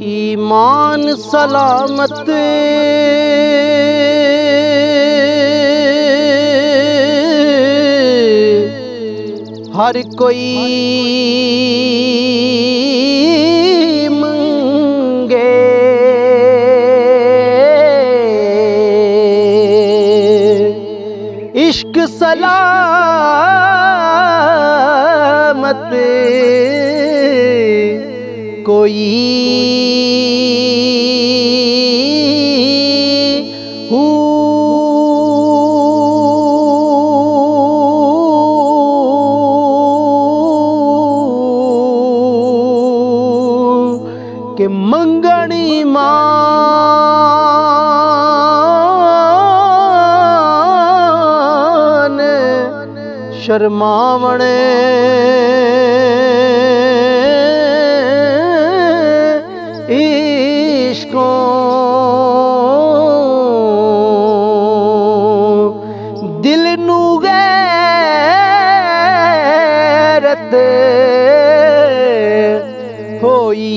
ईमान सलामत हर कोई मंगे। इश्क सलामत कोई के मंगणी मान शर्मावणे इश्को दिल नू गैरत होई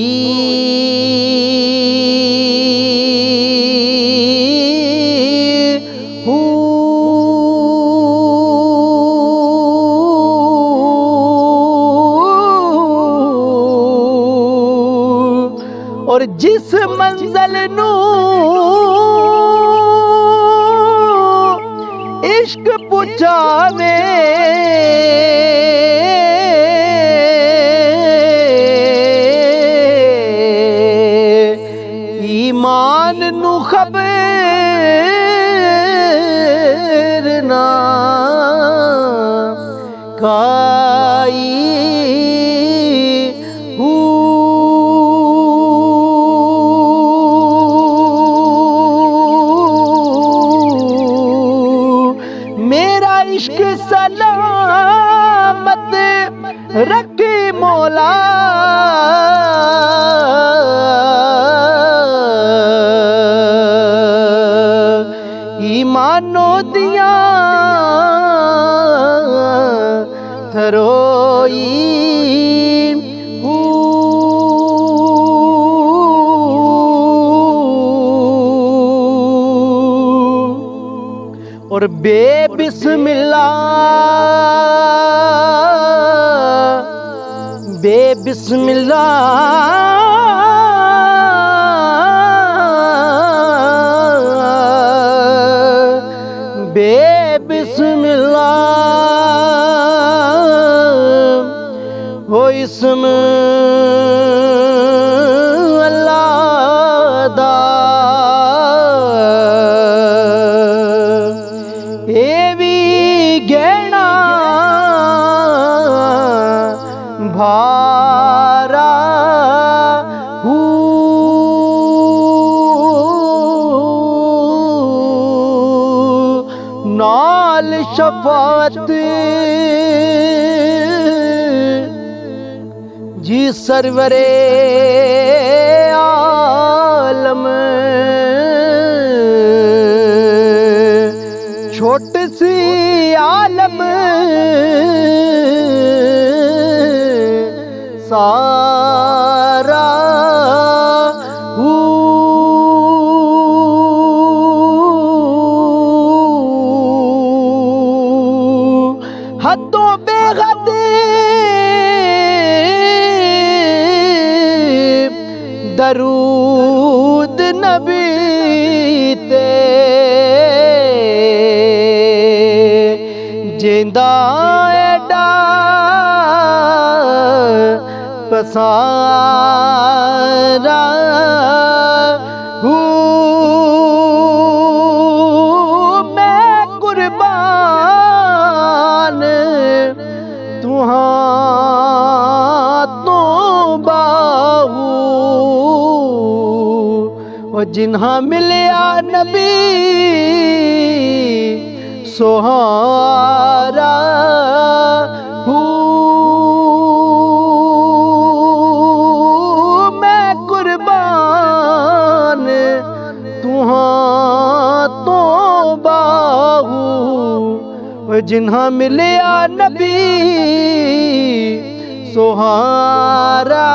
और जिस मंज़िल नू इश्क पुचावे ईमान नू खबर ना काई मेरा इश्क सलामत रखे मौला ईमानो दिया थरोई और बेबिस्मिल्लाह हो इसम अल्लाह दा भारा नाल शफात जी सरवरे आलम छोट सी आलम सारा हदों बेहद दरूद नबी ते जिंदा एडा पसारा मैं कुर्बान तुहां तो बाहू और जिन्हा मिलिया नबी सोहारा मैं कुर्बान तुहां तो बाहू जिन्हा मिलिया नबी सोहारा।